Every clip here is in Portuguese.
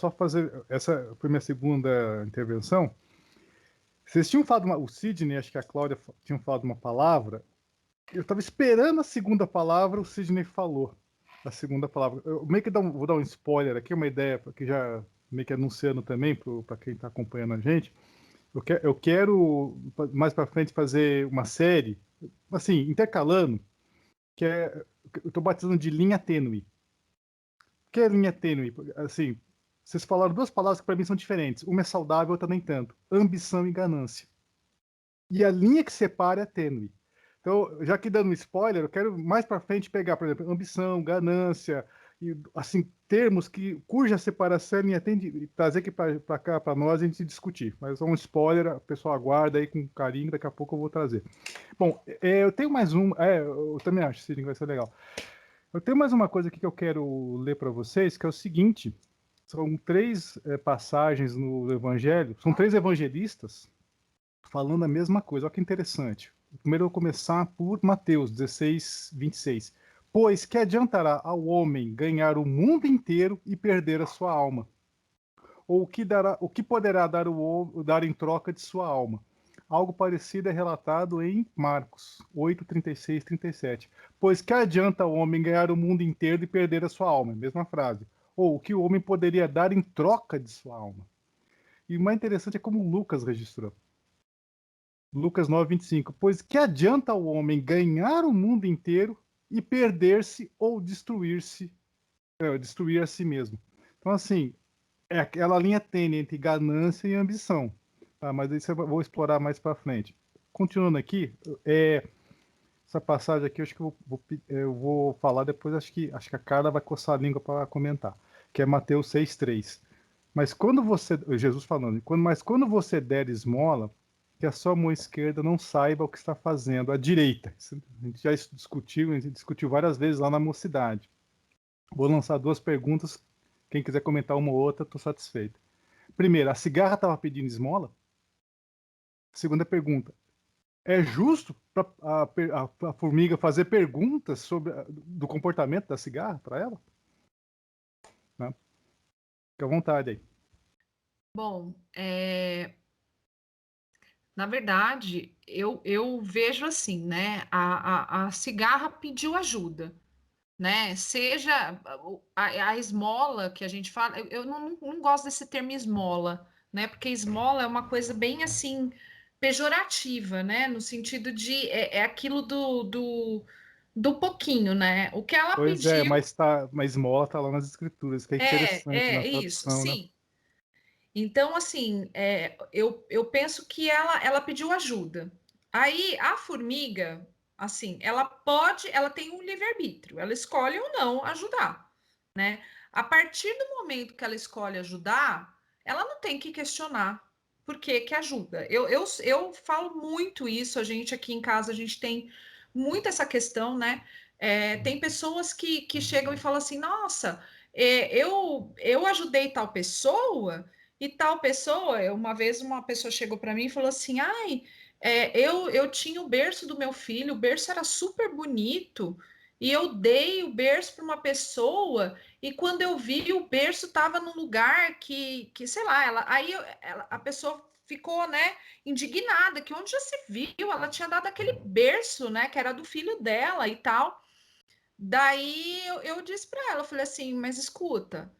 só fazer... Essa foi minha segunda intervenção. Vocês tinham falado, o Sidney, acho que a Cláudia tinham falado uma palavra. Eu estava esperando a segunda palavra, o Sidney falou a segunda palavra. Eu meio que vou dar um spoiler aqui, uma ideia, que já meio que anunciando também para quem está acompanhando a gente. Eu quero mais para frente fazer uma série, assim, intercalando, que é, eu estou batizando de linha tênue. O que é linha tênue? Assim, vocês falaram duas palavras que para mim são diferentes. Uma é saudável, outra nem tanto. Ambição e ganância. E a linha que separa é tênue. Então, já que dando um spoiler, eu quero mais para frente pegar, por exemplo, ambição, ganância, e assim, termos cuja separação é linha tênue, e trazer aqui para cá, para nós, a gente discutir. Mas é um spoiler, a pessoa aguarda aí com carinho, daqui a pouco eu vou trazer. Bom, eu tenho mais um, eu também acho, Sidney, que vai ser legal. Eu tenho mais uma coisa aqui que eu quero ler para vocês, que é o seguinte, são três passagens no Evangelho, são três evangelistas, falando a mesma coisa. Olha que interessante. Primeiro eu vou começar por Mateus 16, 26. Pois que adiantará ao homem ganhar o mundo inteiro e perder a sua alma? Ou o que poderá dar em troca de sua alma? Algo parecido é relatado em Marcos 8, 36, 37. Pois que adianta o homem ganhar o mundo inteiro e perder a sua alma? Mesma frase. Ou o que o homem poderia dar em troca de sua alma? E o mais interessante é como Lucas registrou. Lucas 9, 25. Pois que adianta o homem ganhar o mundo inteiro e perder-se ou destruir a si mesmo? Então, assim, é aquela linha tênue entre ganância e ambição. Tá? Mas isso eu vou explorar mais para frente. Continuando aqui, essa passagem aqui, eu acho que eu vou falar depois, acho que a Carla vai coçar a língua para comentar, que é Mateus 6,3. Mas quando você, Jesus falando, mas quando você der esmola, que a sua mão esquerda não saiba o que está fazendo a direita. Isso a gente já discutiu, a gente discutiu várias vezes lá na mocidade. Vou lançar duas perguntas. Quem quiser comentar uma ou outra, estou satisfeito. Primeiro, a cigarra estava pedindo esmola? Segunda pergunta, é justo para a formiga fazer perguntas sobre do comportamento da cigarra para ela? Né? Fica à vontade aí. Bom, na verdade, eu vejo assim, né? A cigarra pediu ajuda, né? Seja a esmola que a gente fala, eu não gosto desse termo esmola, né? Porque esmola é uma coisa bem assim pejorativa, né? No sentido de é aquilo do pouquinho, né? O que ela Pois é, pediu mas esmola está lá nas escrituras, que é interessante na isso, tradução, né? sim. Então, assim, eu penso que ela pediu ajuda. Aí a formiga, assim, ela tem um livre-arbítrio, ela escolhe ou não ajudar, né? A partir do momento que ela escolhe ajudar, ela não tem que questionar por que que ajuda. Eu falo muito isso, a gente aqui em casa, a gente tem muito essa questão, né? Tem pessoas que chegam e falam assim, nossa, eu ajudei tal pessoa. E tal pessoa, uma vez uma pessoa chegou para mim e falou assim: ai, eu tinha o berço do meu filho, o berço era super bonito, e eu dei o berço para uma pessoa, e quando eu vi, o berço estava num lugar que sei lá, a pessoa ficou, né, indignada, que onde já se viu, ela tinha dado aquele berço, né, que era do filho dela e tal. Daí eu disse para ela, eu falei assim, mas escuta,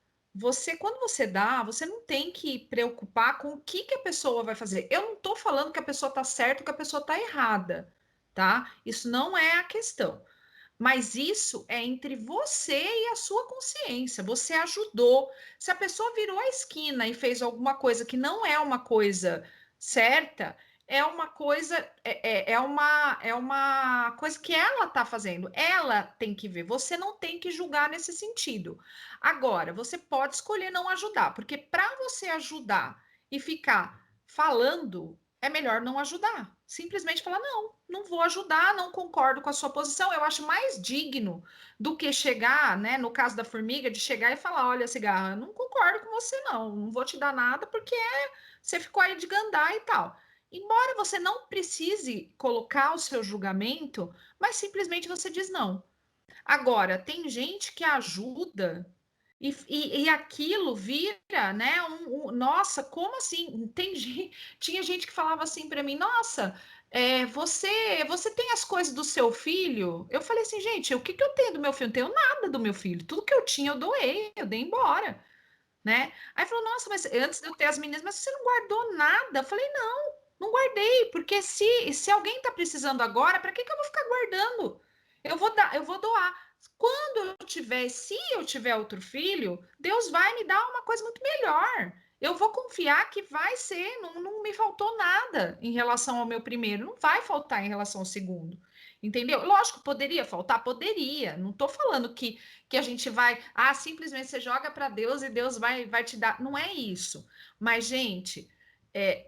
quando você dá, você não tem que preocupar com o que a pessoa vai fazer. Eu não estou falando que a pessoa está certa ou que a pessoa está errada, tá? Isso não é a questão. Mas isso é entre você e a sua consciência. Você ajudou. Se a pessoa virou a esquina e fez alguma coisa que não é uma coisa certa, é uma coisa é uma coisa que ela está fazendo. Ela tem que ver. Você não tem que julgar nesse sentido. Agora, você pode escolher não ajudar, porque para você ajudar e ficar falando, é melhor não ajudar. Simplesmente falar, não vou ajudar, não concordo com a sua posição. Eu acho mais digno do que chegar, né? No caso da formiga, de chegar e falar: olha, cigarra, não concordo com você, não vou te dar nada porque você ficou aí de gandar e tal. Embora você não precise colocar o seu julgamento, mas simplesmente você diz não. Agora, tem gente que ajuda E aquilo vira, né? Nossa, como assim? Tinha gente que falava assim para mim, nossa, você tem as coisas do seu filho? Eu falei assim, gente, o que que eu tenho do meu filho? Não tenho nada do meu filho. Tudo que eu tinha eu doei, eu dei embora, né? Aí falou, nossa, mas antes de eu ter as meninas, mas você não guardou nada? Eu falei, não, não guardei, porque se alguém está precisando agora, para que que eu vou ficar guardando? Eu vou doar. Quando eu tiver, se eu tiver outro filho, Deus vai me dar uma coisa muito melhor. Eu vou confiar que vai ser, não me faltou nada em relação ao meu primeiro, não vai faltar em relação ao segundo. Entendeu? Lógico, poderia faltar, poderia. Não estou falando que a gente vai, simplesmente você joga para Deus e Deus vai te dar. Não é isso. Mas, gente,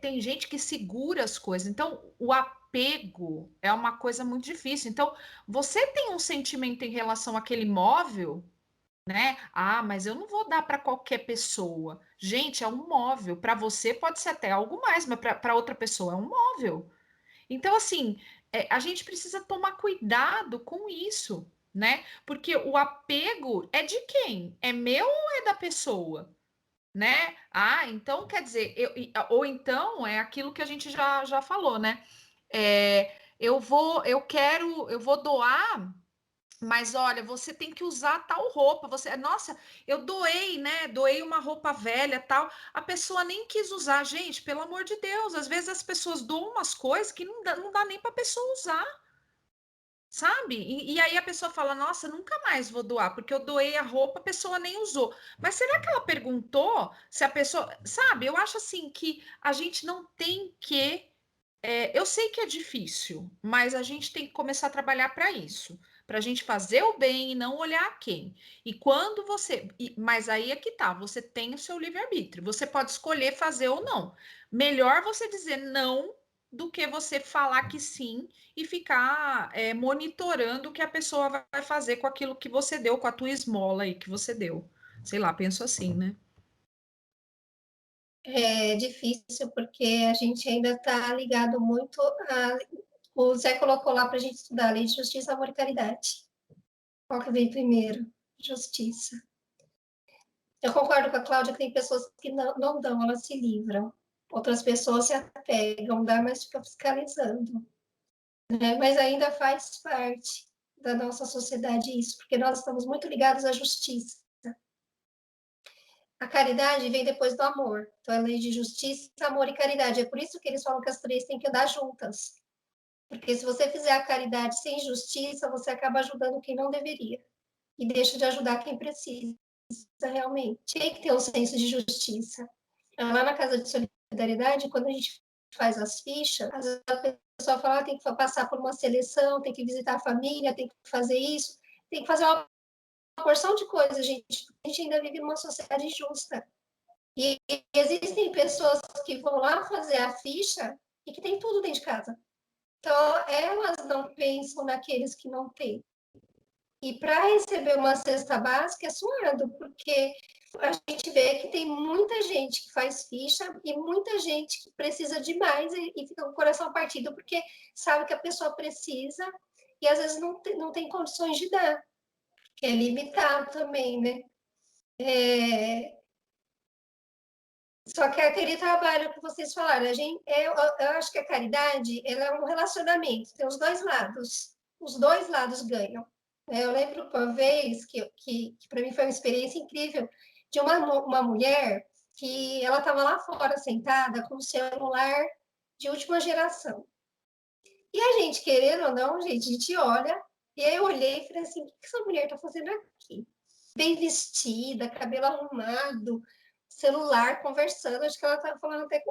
tem gente que segura as coisas. Então, o apego é uma coisa muito difícil. Então, você tem um sentimento em relação àquele móvel, né? Mas eu não vou dar para qualquer pessoa. Gente, é um móvel. Para você pode ser até algo mais, mas para outra pessoa é um móvel. Então, assim, a gente precisa tomar cuidado com isso, né? Porque o apego é de quem? É meu ou é da pessoa? Né? Então quer dizer, ou então é aquilo que a gente já falou, né? Eu vou doar, mas olha, você tem que usar tal roupa. Nossa, eu doei, né? Doei uma roupa velha, tal. A pessoa nem quis usar, gente, pelo amor de Deus. Às vezes as pessoas doam umas coisas que não dá nem para a pessoa usar, sabe? E aí a pessoa fala: Nossa, nunca mais vou doar, porque eu doei a roupa, a pessoa nem usou. Mas será que ela perguntou se a pessoa. Sabe? Eu acho assim que a gente não tem que. Eu sei que é difícil, mas a gente tem que começar a trabalhar para isso, para a gente fazer o bem e não olhar a quem. E quando você. Mas aí é que tá, você tem o seu livre-arbítrio, você pode escolher fazer ou não. Melhor você dizer não do que você falar que sim e ficar monitorando o que a pessoa vai fazer com aquilo que você deu, com a tua esmola aí que você deu. Sei lá, penso assim, né? É difícil porque a gente ainda está ligado muito a. O Zé colocou lá para a gente estudar a lei de justiça, amor e caridade. Qual que vem primeiro? Justiça. Eu concordo com a Cláudia que tem pessoas que não dão, elas se livram. Outras pessoas se apegam, dá, mas fica fiscalizando. Né? Mas ainda faz parte da nossa sociedade isso, porque nós estamos muito ligados à justiça. A caridade vem depois do amor. Então, é lei de justiça, amor e caridade. É por isso que eles falam que as três têm que andar juntas. Porque se você fizer a caridade sem justiça, você acaba ajudando quem não deveria. E deixa de ajudar quem precisa realmente. Tem que ter um senso de justiça. Lá na Casa de Solidariedade, quando a gente faz as fichas, às vezes a pessoa fala tem que passar por uma seleção, tem que visitar a família, tem que fazer isso, tem que fazer uma porção de coisas, gente. A gente ainda vive numa sociedade injusta. E existem pessoas que vão lá fazer a ficha e que tem tudo dentro de casa. Então, elas não pensam naqueles que não têm. E para receber uma cesta básica é suado, porque a gente vê que tem muita gente que faz ficha e muita gente que precisa demais e fica com o coração partido, porque sabe que a pessoa precisa e às vezes não tem condições de dar, que é limitado também, né? Só que aquele trabalho que vocês falaram, eu acho que a caridade ela é um relacionamento, tem os dois lados. Os dois lados ganham. Eu lembro uma vez que para mim foi uma experiência incrível de uma mulher que ela estava lá fora sentada com o celular de última geração. E a gente, querendo ou não, gente, a gente olha, e aí eu olhei e falei assim, o que essa mulher está fazendo aqui? Bem vestida, cabelo arrumado, celular, conversando, acho que ela estava falando até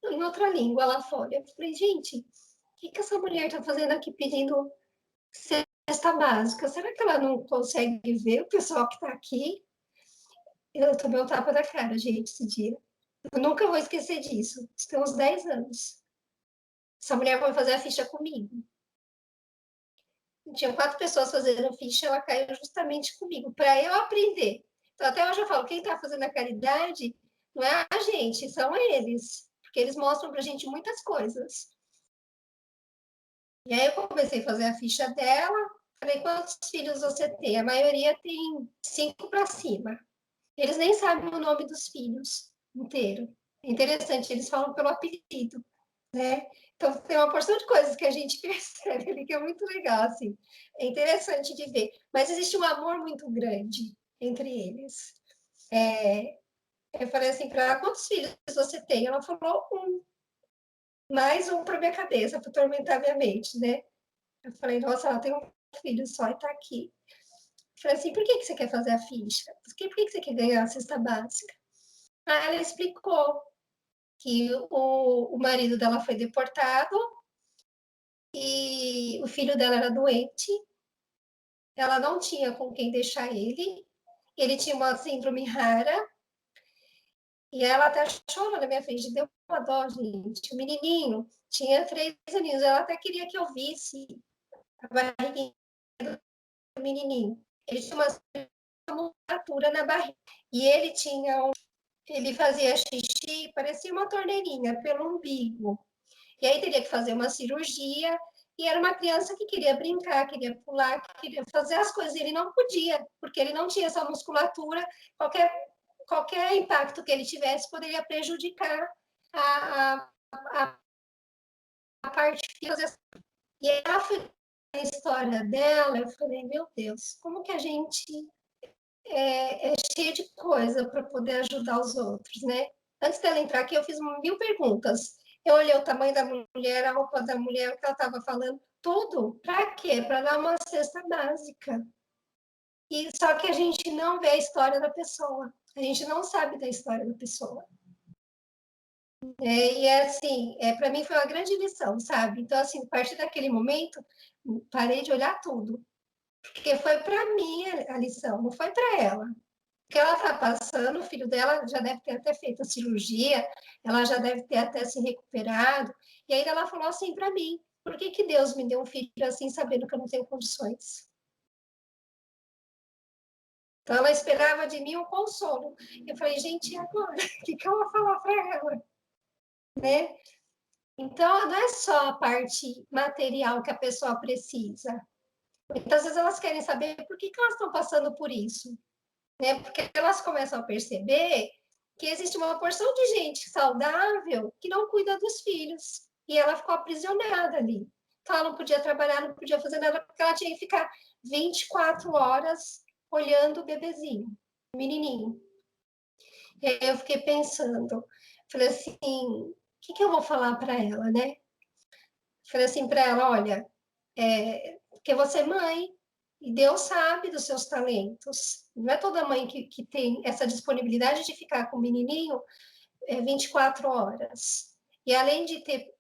em outra língua lá fora. Eu falei, gente, o que essa mulher está fazendo aqui pedindo cesta básica? Será que ela não consegue ver o pessoal que está aqui? Eu tomei um tapa da cara, gente, esse dia. Eu nunca vou esquecer disso. Isso tem uns 10 anos. Essa mulher foi fazer a ficha comigo. Tinha 4 pessoas fazendo ficha, ela caiu justamente comigo, para eu aprender. Então, até hoje eu falo, quem está fazendo a caridade não é a gente, são eles. Porque eles mostram para a gente muitas coisas. E aí eu comecei a fazer a ficha dela, falei, quantos filhos você tem? A maioria tem 5 para cima. Eles nem sabem o nome dos filhos inteiro. É interessante, eles falam pelo apelido, né? Então, tem uma porção de coisas que a gente percebe ali que é muito legal, assim. É interessante de ver. Mas existe um amor muito grande entre eles. Eu falei assim para ela, quantos filhos você tem? Ela falou, mais um para minha cabeça, para atormentar minha mente, né? Eu falei, nossa, ela tem um filho só e está aqui. Eu falei assim, por que você quer fazer a ficha? Por que você quer ganhar a cesta básica? Aí ela explicou que o marido dela foi deportado e o filho dela era doente, ela não tinha com quem deixar ele tinha uma síndrome rara, e ela até chorou na minha frente, deu uma dó, gente. O menininho tinha 3 aninhos, ela até queria que eu visse a barriguinha do menininho. Ele tinha uma musculatura na barriga, e ele fazia xixi, parecia uma torneirinha pelo umbigo. E aí teria que fazer uma cirurgia, e era uma criança que queria brincar, queria pular, queria fazer as coisas, e ele não podia, porque ele não tinha essa musculatura, qualquer impacto que ele tivesse poderia prejudicar a parte física. E ela foi a história dela, eu falei, meu Deus, como que a gente é cheio de coisa para poder ajudar os outros, né? Antes dela entrar aqui, eu fiz 1000 perguntas. Eu olhei o tamanho da mulher, a roupa da mulher, o que ela estava falando, tudo. Para quê? Para dar uma cesta básica. E só que a gente não vê a história da pessoa. A gente não sabe da história da pessoa. E é assim, para mim foi uma grande lição, sabe? Então, assim, a partir daquele momento, parei de olhar tudo. Porque foi para mim a lição, não foi para ela. Que ela está passando, o filho dela já deve ter até feito a cirurgia, ela já deve ter até se recuperado. E aí ela falou assim para mim: por que, que Deus me deu um filho assim, sabendo que eu não tenho condições? Então ela esperava de mim um consolo. Eu falei, gente, e agora? O que, que eu vou falar para ela? Né? Então não é só a parte material que a pessoa precisa. Muitas vezes elas querem saber por que, que elas estão passando por isso. Né? Porque elas começam a perceber que existe uma porção de gente saudável que não cuida dos filhos. E ela ficou aprisionada ali. Então, ela não podia trabalhar, não podia fazer nada, porque ela tinha que ficar 24 horas olhando o bebezinho, o menininho. E aí eu fiquei pensando, falei assim, o que, que eu vou falar para ela, né? Falei assim para ela, olha, porque você é mãe, e Deus sabe dos seus talentos. Não é toda mãe que tem essa disponibilidade de ficar com o menininho 24 horas. E além de ter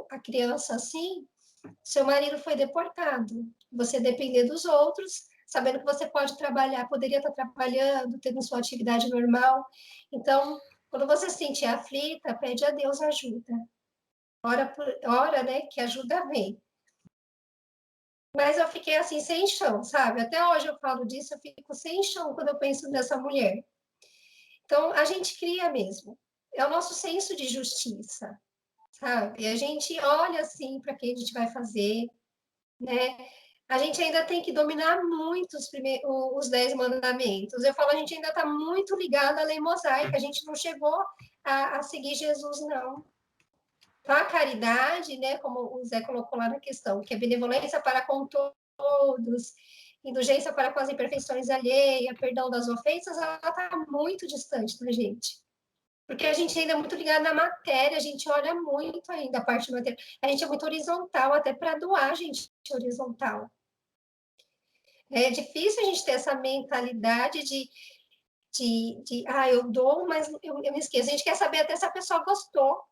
a criança assim, seu marido foi deportado. Você depender dos outros, sabendo que você pode trabalhar, poderia estar trabalhando, tendo sua atividade normal. Então, quando você se sentir aflita, pede a Deus ajuda. Ora, né, que ajuda vem. Mas eu fiquei assim, sem chão, sabe? Até hoje eu falo disso, eu fico sem chão quando eu penso nessa mulher. Então, a gente cria mesmo. É o nosso senso de justiça, sabe? A gente olha assim para quem a gente vai fazer, né? A gente ainda tem que dominar muito os 10 mandamentos. Eu falo, a gente ainda está muito ligado à lei mosaica, a gente não chegou a seguir Jesus, não. Então, a caridade, né, como o Zé colocou lá na questão, que é benevolência para com todos, indulgência para com as imperfeições alheias, perdão das ofensas, ela está muito distante da gente. Porque a gente ainda é muito ligado na matéria, a gente olha muito ainda a parte material. A gente é muito horizontal, até para doar a gente é horizontal. É difícil a gente ter essa mentalidade eu dou, mas eu me esqueço. A gente quer saber até se a pessoa gostou.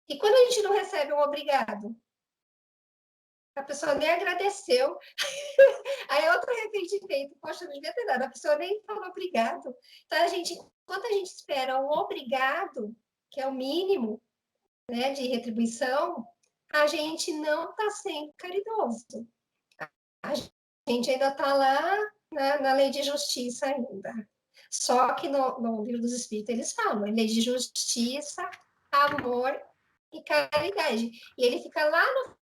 E quando a gente não recebe um obrigado, a pessoa nem agradeceu. Aí é outro arrependimento. Poxa, não devia ter dado. A pessoa nem falou obrigado. Então, quando a gente espera um obrigado, que é o mínimo, né, de retribuição, a gente não está sendo caridoso. A gente ainda está lá na lei de justiça ainda. Só que no livro dos Espíritos eles falam, lei de justiça, amor e caridade. E ele fica lá no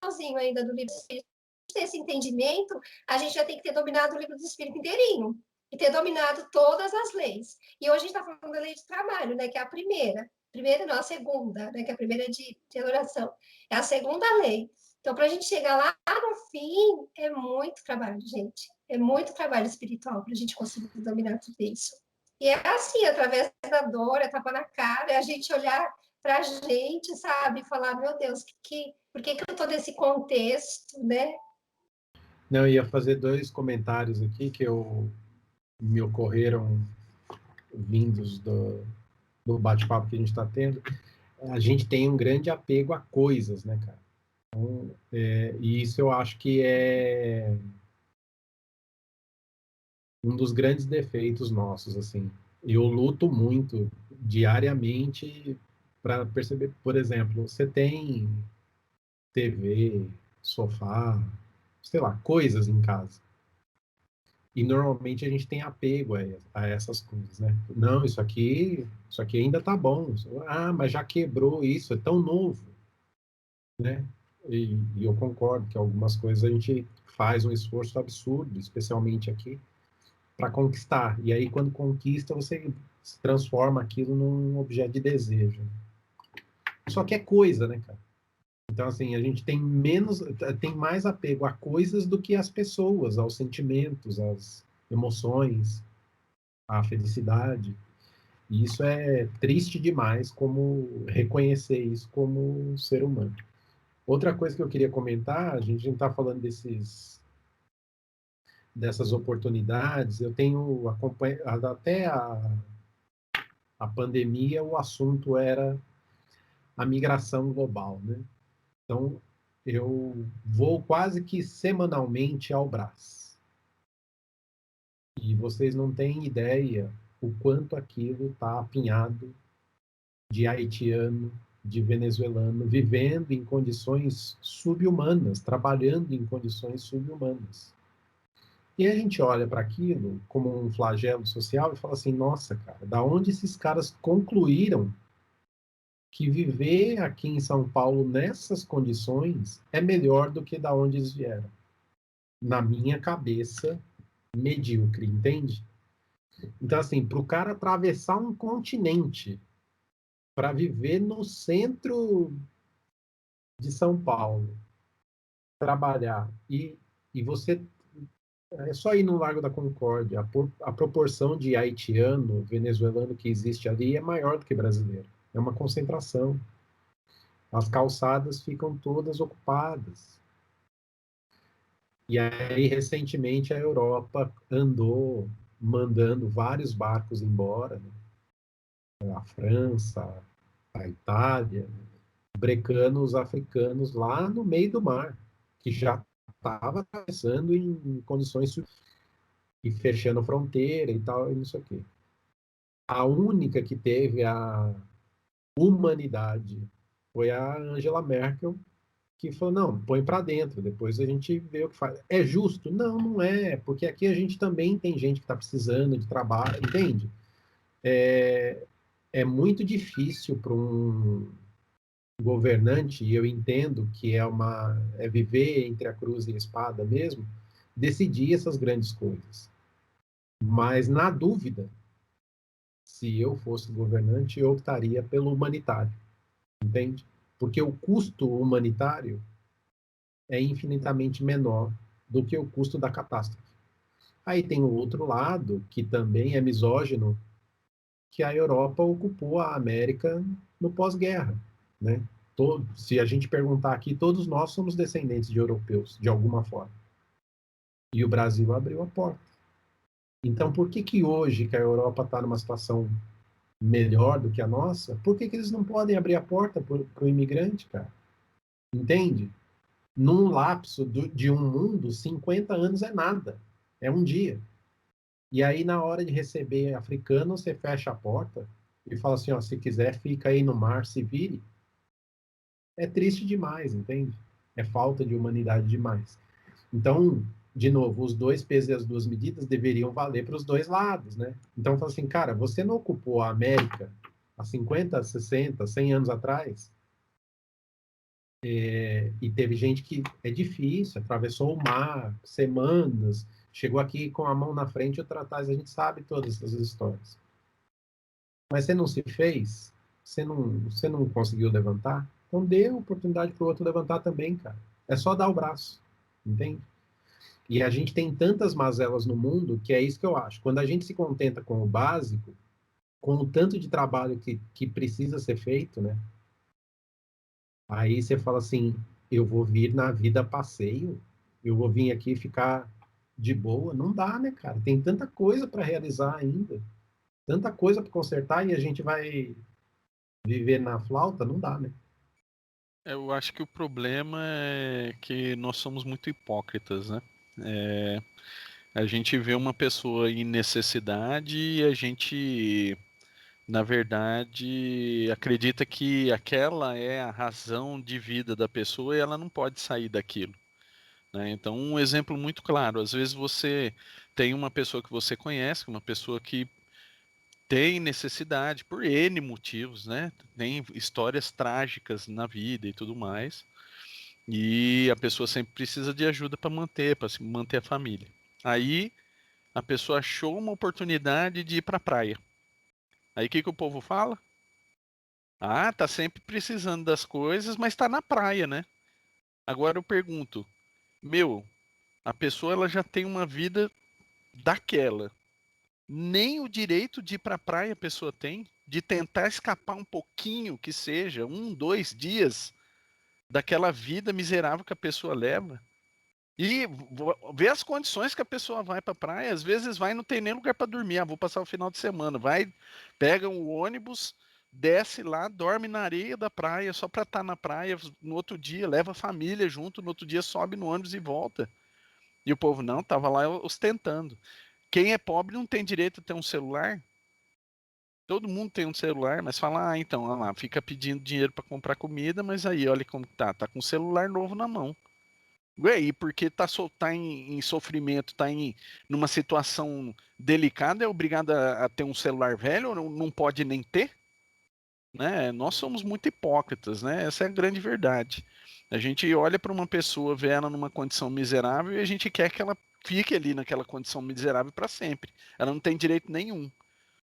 finalzinho ainda do livro dos Espíritos. Ter esse entendimento, a gente já tem que ter dominado o livro dos Espíritos inteirinho. e ter dominado todas as leis. E hoje a gente está falando da lei de trabalho, né, que é a primeira. Primeira não, a segunda, né, que a primeira é de adoração. É a segunda lei. Então, para a gente chegar lá no fim, é muito trabalho, gente. É muito trabalho espiritual para a gente conseguir dominar tudo isso. E é assim, através da dor, é tapa na cara, é a gente olhar para a gente, sabe? E falar, meu Deus, por que eu estou nesse contexto, né? Não, eu ia fazer 2 comentários aqui que me ocorreram vindos do bate-papo que a gente está tendo. A gente tem um grande apego a coisas, né, cara? Então, e isso eu acho que é um dos grandes defeitos nossos, assim. Eu luto muito diariamente para perceber, por exemplo, você tem TV, sofá, sei lá, coisas em casa. E normalmente a gente tem apego a essas coisas, né? Não, isso aqui ainda tá bom. Ah, mas já quebrou isso, é tão novo, né? E eu concordo que algumas coisas a gente faz um esforço absurdo, especialmente aqui, para conquistar. E aí, quando conquista, você se transforma aquilo num objeto de desejo. Só que é coisa, né, cara? Então, assim, a gente tem mais apego a coisas do que às pessoas, aos sentimentos, às emoções, à felicidade. E isso é triste demais como reconhecer isso como ser humano. Outra coisa que eu queria comentar, a gente está falando dessas oportunidades, eu tenho acompanhado até a pandemia, o assunto era a migração global, né? Então, eu vou quase que semanalmente ao Brás. E vocês não têm ideia o quanto aquilo está apinhado de haitiano, de venezuelano, vivendo em condições subhumanas, trabalhando em condições subhumanas. E a gente olha para aquilo como um flagelo social e fala assim, nossa, cara, da onde esses caras concluíram que viver aqui em São Paulo nessas condições é melhor do que da onde eles vieram? Na minha cabeça, medíocre, entende? Então, assim, para o cara atravessar um continente para viver no centro de São Paulo, trabalhar, e você é só ir no Largo da Concórdia, a proporção de haitiano, venezuelano que existe ali é maior do que brasileiro. É uma concentração. As calçadas ficam todas ocupadas. E aí, recentemente, a Europa andou mandando vários barcos embora, né? A França, a Itália, brecando os africanos lá no meio do mar, que já estava atravessando em condições e fechando fronteira e tal, e isso aqui. A única que teve a humanidade foi a Angela Merkel, que falou, não, põe para dentro, depois a gente vê o que faz. É justo? Não, não é, porque aqui a gente também tem gente que está precisando de trabalho, entende? É muito difícil para um governante, e eu entendo que é viver entre a cruz e a espada mesmo, decidir essas grandes coisas. Mas, na dúvida, se eu fosse governante, eu optaria pelo humanitário, entende? Porque o custo humanitário é infinitamente menor do que o custo da catástrofe. Aí tem o outro lado, que também é misógino, que a Europa ocupou a América no pós-guerra, né? Se a gente perguntar aqui, todos nós somos descendentes de europeus, de alguma forma. E o Brasil abriu a porta. Então, por que hoje que a Europa está numa situação melhor do que a nossa, por que eles não podem abrir a porta para o imigrante, cara? Entende? Num lapso de um mundo, 50 anos é nada. É um dia. E aí, na hora de receber africano, você fecha a porta e fala assim, ó, se quiser, fica aí no mar, se vire. É triste demais, entende? É falta de humanidade demais. Então, de novo, os dois pesos e as duas medidas deveriam valer para os dois lados, né? Então, fala assim, cara, você não ocupou a América há 50, 60, 100 anos atrás, e teve gente que é difícil, atravessou o mar, semanas, chegou aqui com a mão na frente e outra atrás, a gente sabe todas essas histórias. Mas você não se fez, você não conseguiu levantar, então dê a oportunidade para o outro levantar também, cara. É só dar o braço, entende? E a gente tem tantas mazelas no mundo que é isso que eu acho. Quando a gente se contenta com o básico, com o tanto de trabalho que precisa ser feito, né? Aí você fala assim, eu vou vir na vida a passeio, eu vou vir aqui ficar de boa. Não dá, né, cara? Tem tanta coisa para realizar ainda, tanta coisa para consertar e a gente vai viver na flauta? Não dá, né? Eu acho que o problema é que nós somos muito hipócritas, né? A gente vê uma pessoa em necessidade e a gente, na verdade, acredita que aquela é a razão de vida da pessoa e ela não pode sair daquilo, né? Então, um exemplo muito claro, às vezes você tem uma pessoa que você conhece, uma pessoa que tem necessidade por N motivos, né? Tem histórias trágicas na vida e tudo mais. E a pessoa sempre precisa de ajuda para manter a família. Aí a pessoa achou uma oportunidade de ir para a praia. Aí o que o povo fala? Ah, tá sempre precisando das coisas, mas tá na praia, né? Agora eu pergunto, a pessoa ela já tem uma vida daquela. Nem o direito de ir para a praia a pessoa tem, de tentar escapar um pouquinho, que seja, 2 dias daquela vida miserável que a pessoa leva. E ver as condições que a pessoa vai para a praia, às vezes vai e não tem nem lugar para dormir. Vou passar o final de semana. Vai, pega o ônibus, desce lá, dorme na areia da praia, só para estar na praia. No outro dia, leva a família junto, no outro dia sobe no ônibus e volta. E o povo não, tava lá ostentando. Quem é pobre não tem direito a ter um celular. Todo mundo tem um celular, mas fala, então, olha lá, fica pedindo dinheiro para comprar comida, mas aí olha como tá com um celular novo na mão. E porque tá em sofrimento, numa situação delicada, é obrigado a ter um celular velho ou não pode nem ter? Né? Nós somos muito hipócritas, né? Essa é a grande verdade. A gente olha para uma pessoa, vê ela numa condição miserável e a gente quer que ela fique ali naquela condição miserável para sempre. Ela não tem direito nenhum.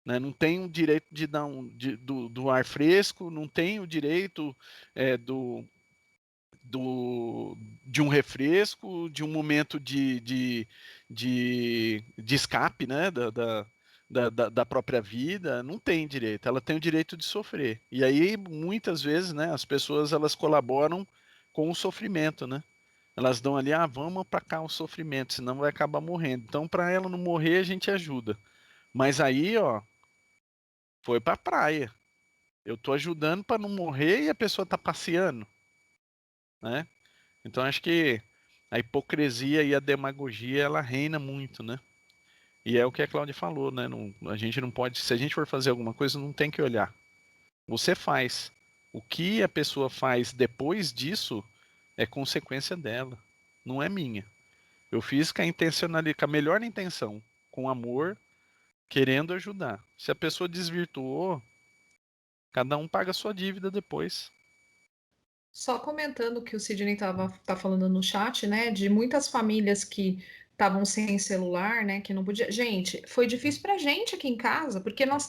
Né? Não tem o direito de dar do ar fresco, não tem o direito de um refresco, de um momento de escape, né? Da própria vida, não tem direito. Ela tem o direito de sofrer. E aí, muitas vezes, né, as pessoas elas colaboram com o sofrimento, né? Elas dão ali, vamos aplacar o sofrimento, senão vai acabar morrendo. Então, para ela não morrer, a gente ajuda. Mas aí, ó, foi para a praia. Eu tô ajudando para não morrer e a pessoa tá passeando, né? Então acho que a hipocrisia e a demagogia ela reina muito, né? E é o que a Cláudia falou, né? A gente não pode, se a gente for fazer alguma coisa, não tem que olhar. Você faz. O que a pessoa faz depois disso é consequência dela, não é minha. Eu fiz com a melhor intenção, com amor, querendo ajudar. Se a pessoa desvirtuou, cada um paga a sua dívida depois. Só comentando que o Sidney tá falando no chat, né, de muitas famílias que estavam sem celular, né, que não podia. Gente, foi difícil para a gente aqui em casa, porque nós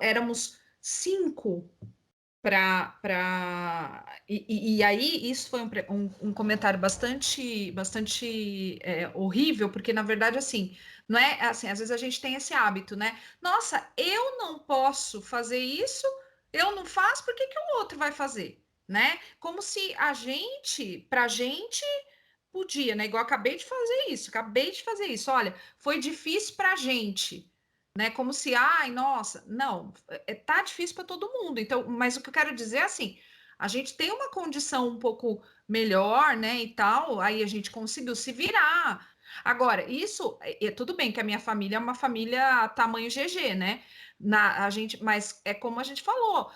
éramos 5 e aí isso foi um comentário bastante horrível, porque na verdade assim, não é assim, às vezes a gente tem esse hábito, né? Nossa, eu não posso fazer isso, eu não faço, por que o outro vai fazer? Né? Como se pra gente podia, né? Igual acabei de fazer isso. Olha, foi difícil pra gente, né? Como se, ai, nossa, não, tá difícil para todo mundo. Então, mas o que eu quero dizer é assim, a gente tem uma condição um pouco melhor, né, e tal, aí a gente conseguiu se virar. Agora, isso é tudo bem que a minha família é uma família tamanho GG, né? Mas é como a gente falou.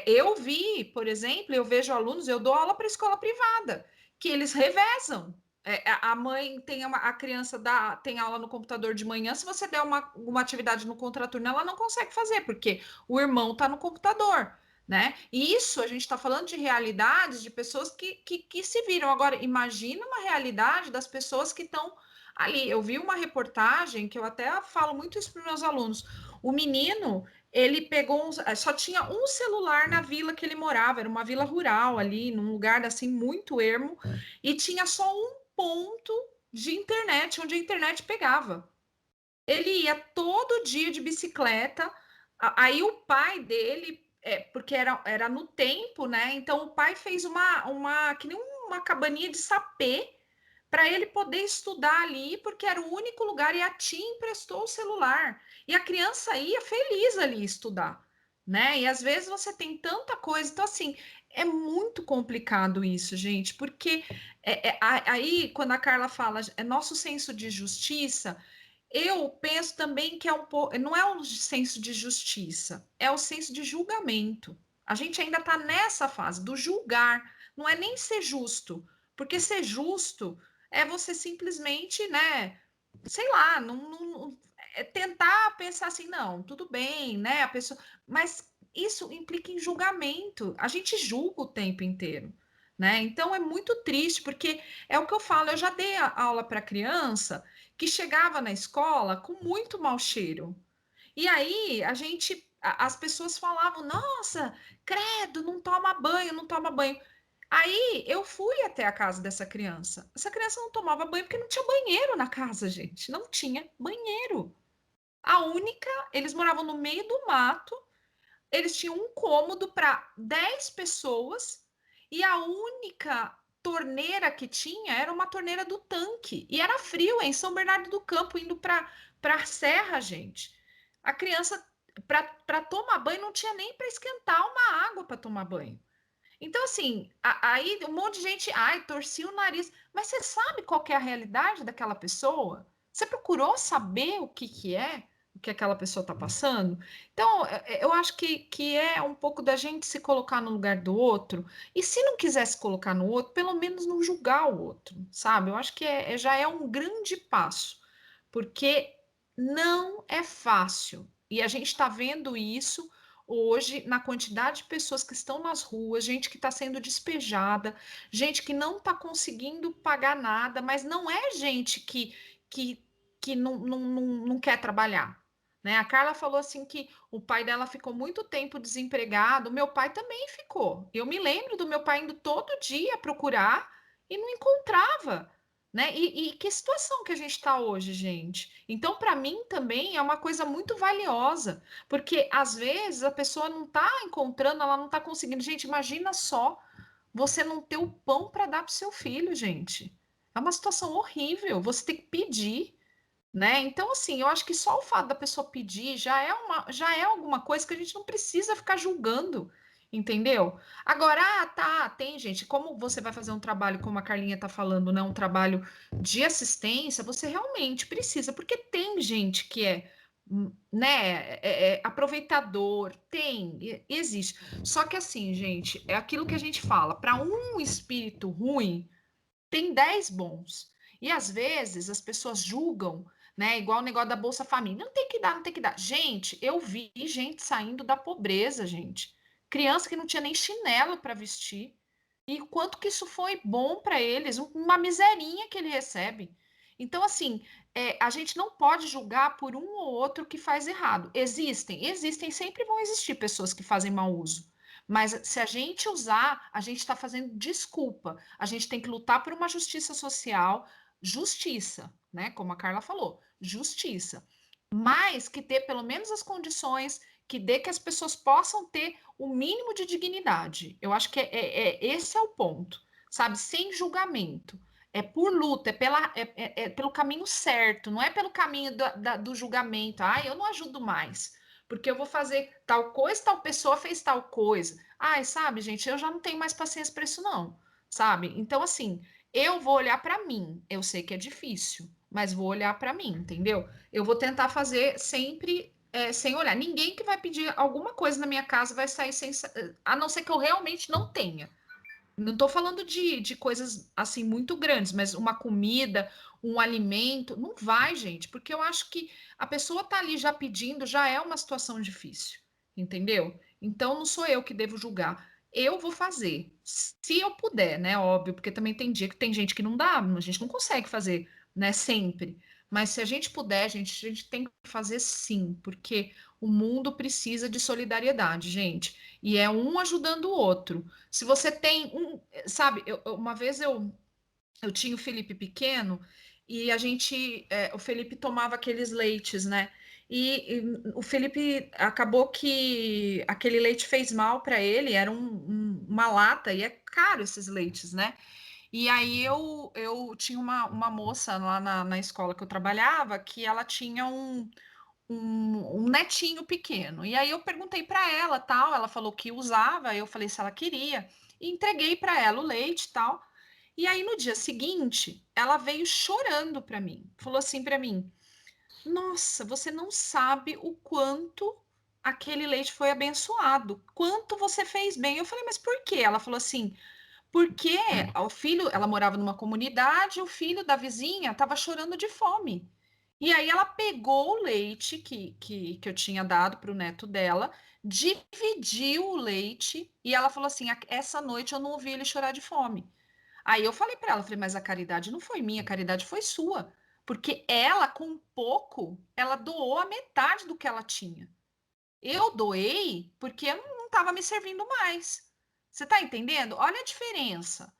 Eu vi, por exemplo, eu vejo alunos, eu dou aula para escola privada, que eles revezam. A mãe tem a criança tem aula no computador de manhã. Se você der uma atividade no contraturno, ela não consegue fazer, porque o irmão está no computador, né? E isso a gente está falando de realidades de pessoas que se viram. Agora, imagina uma realidade das pessoas que estão ali. Eu vi uma reportagem que eu até falo muito isso para os meus alunos. O menino, ele pegou só tinha um celular na vila que ele morava, era uma vila rural ali, num lugar assim muito ermo, e tinha só um ponto de internet, onde a internet pegava. Ele ia todo dia de bicicleta, aí o pai dele, porque era no tempo, né? Então o pai fez que nem uma cabaninha de sapê para ele poder estudar ali, porque era o único lugar, e a tia emprestou o celular. E a criança ia feliz ali estudar, né? E às vezes você tem tanta coisa, então assim, é muito complicado isso, gente, porque aí quando a Carla fala, é nosso senso de justiça, eu penso também que é um pouco, não é um senso de justiça, é o senso de julgamento. A gente ainda está nessa fase do julgar, não é nem ser justo, porque ser justo é você simplesmente, né, sei lá, é tentar pensar assim, não, tudo bem, né, a pessoa, mas isso implica em julgamento. A gente julga o tempo inteiro, né? Então é muito triste, porque é o que eu falo, eu já dei a aula para criança que chegava na escola com muito mau cheiro. E aí as pessoas falavam, nossa, credo, não toma banho, não toma banho. Aí eu fui até a casa dessa criança. Essa criança não tomava banho porque não tinha banheiro na casa, gente. Não tinha banheiro. Eles moravam no meio do mato, eles tinham um cômodo para 10 pessoas e a única torneira que tinha era uma torneira do tanque. E era frio, em São Bernardo do Campo, indo para a serra, gente. A criança, para tomar banho, não tinha nem para esquentar uma água para tomar banho. Então, assim, aí um monte de gente, ai, torcia o nariz. Mas você sabe qual que é a realidade daquela pessoa? Você procurou saber o que é? O que aquela pessoa está passando? Então, eu acho que é um pouco da gente se colocar no lugar do outro. E se não quiser se colocar no outro, pelo menos não julgar o outro, sabe? Eu acho que já é um grande passo. Porque não é fácil. E a gente está vendo isso hoje na quantidade de pessoas que estão nas ruas, gente que está sendo despejada, gente que não está conseguindo pagar nada, mas não é gente que, que não quer trabalhar. Né? A Carla falou assim que o pai dela ficou muito tempo desempregado, meu pai também ficou. Eu me lembro do meu pai indo todo dia procurar e não encontrava. Né? E que situação que a gente está hoje, gente? Então, para mim também é uma coisa muito valiosa, porque às vezes a pessoa não está encontrando, ela não está conseguindo. Gente, imagina só você não ter o pão para dar para o seu filho, gente. É uma situação horrível. Você tem que pedir, né? Então, assim, eu acho que só o fato da pessoa pedir já é alguma coisa que a gente não precisa ficar julgando, entendeu? Agora, tá, tem gente, como você vai fazer um trabalho, como a Carlinha tá falando, né? Um trabalho de assistência, você realmente precisa, porque tem gente que né, aproveitador, existe. Só que assim, gente, é aquilo que a gente fala, para um espírito ruim, tem 10 bons. E às vezes as pessoas julgam, né? Igual o negócio da Bolsa Família. Não tem que dar, não tem que dar. Gente, eu vi gente saindo da pobreza, gente. Criança que não tinha nem chinelo para vestir. E quanto que isso foi bom para eles, uma miserinha que ele recebe. Então, assim, a gente não pode julgar por um ou outro que faz errado. Existem, sempre vão existir pessoas que fazem mau uso. Mas se a gente usar, a gente está fazendo desculpa. A gente tem que lutar por uma justiça social, justiça, né? Como a Carla falou, justiça. Mas que dê pelo menos as condições, que dê que as pessoas possam ter o mínimo de dignidade. Eu acho que esse é o ponto, sabe? Sem julgamento. É por luta, pelo caminho certo, não é pelo caminho do julgamento. Ah, eu não ajudo mais porque eu vou fazer tal coisa, tal pessoa fez tal coisa. Ai, sabe, gente, eu já não tenho mais paciência para isso, não, sabe? Então, assim, eu vou olhar para mim. Eu sei que é difícil, mas vou olhar para mim, entendeu? Eu vou tentar fazer sempre sem olhar. Ninguém que vai pedir alguma coisa na minha casa vai sair sem. A não ser que eu realmente não tenha. Não estou falando de coisas assim muito grandes, mas uma comida, um alimento, não vai, gente, porque eu acho que a pessoa tá ali já pedindo, já é uma situação difícil, entendeu? Então não sou eu que devo julgar. Eu vou fazer, se eu puder, né? Óbvio, porque também tem dia que tem gente que não dá, a gente não consegue fazer né? Sempre. Mas se a gente puder, gente, a gente tem que fazer sim, porque o mundo precisa de solidariedade, gente. E é um ajudando o outro. Se você tem um, sabe, uma vez eu tinha o Felipe pequeno e a gente, o Felipe tomava aqueles leites, né? E o Felipe acabou que aquele leite fez mal para ele, era uma lata, e é caro esses leites, né? E aí eu tinha uma moça lá na escola que eu trabalhava que ela tinha um netinho pequeno. E aí eu perguntei para ela, tal, ela falou que usava, eu falei se ela queria, e entreguei para ela o leite, tal. E aí no dia seguinte, ela veio chorando para mim. Falou assim para mim: "Nossa, você não sabe o quanto aquele leite foi abençoado, quanto você fez bem". Eu falei: "Mas por quê?". Ela falou assim: "Porque o filho, ela morava numa comunidade, o filho da vizinha estava chorando de fome". E aí ela pegou o leite que eu tinha dado para o neto dela, dividiu o leite e ela falou assim: essa noite eu não ouvi ele chorar de fome. Aí eu falei para ela, falei, mas a caridade não foi minha, a caridade foi sua. Porque ela, com pouco, ela doou a metade do que ela tinha. Eu doei porque eu não estava me servindo mais. Você está entendendo? Olha a diferença,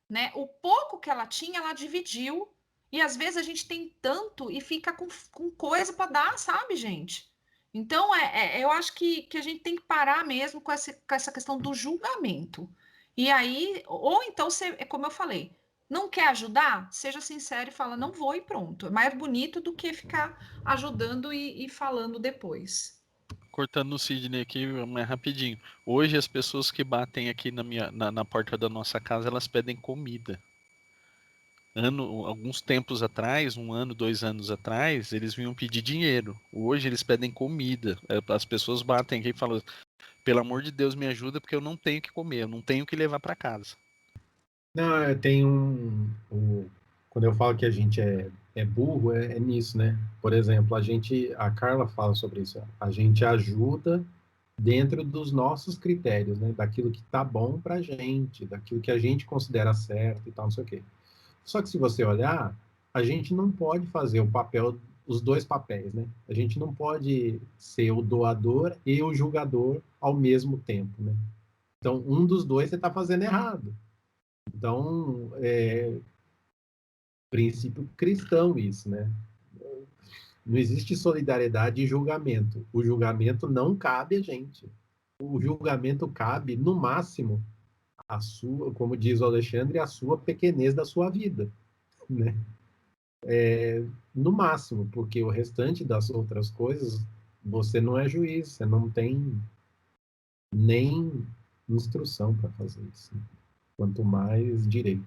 né? O pouco que ela tinha, ela dividiu. E às vezes a gente tem tanto e fica com coisa para dar, sabe, gente? Então, eu acho que a gente tem que parar mesmo com essa questão do julgamento. E aí, ou então, é como eu falei, não quer ajudar? Seja sincero e fala, não vou e pronto. É mais bonito do que ficar ajudando e falando depois. Cortando o Sidney aqui, mais rapidinho. Hoje as pessoas que batem aqui na porta da nossa casa, elas pedem comida. Alguns tempos atrás, 1 ano, 2 anos atrás, eles vinham pedir dinheiro. Hoje eles pedem comida. As pessoas batem aqui e falam: pelo amor de Deus, me ajuda, porque eu não tenho o que comer, eu não tenho o que levar para casa. Não, tem quando eu falo que a gente é burro, é nisso, né? Por exemplo, a Carla fala sobre isso. A gente ajuda dentro dos nossos critérios, né? Daquilo que tá bom pra gente, daquilo que a gente considera certo e tal, não sei o quê. Só que se você olhar, a gente não pode fazer os dois papéis, né? A gente não pode ser o doador e o julgador ao mesmo tempo, né? Então, um dos dois você está fazendo errado. Então, princípio cristão isso, né? Não existe solidariedade e julgamento. O julgamento não cabe a gente. O julgamento cabe, no máximo, a sua, como diz o Alexandre, a sua pequenez da sua vida, né? No máximo, porque o restante das outras coisas, você não é juiz, você não tem nem instrução para fazer isso, né? Quanto mais direito.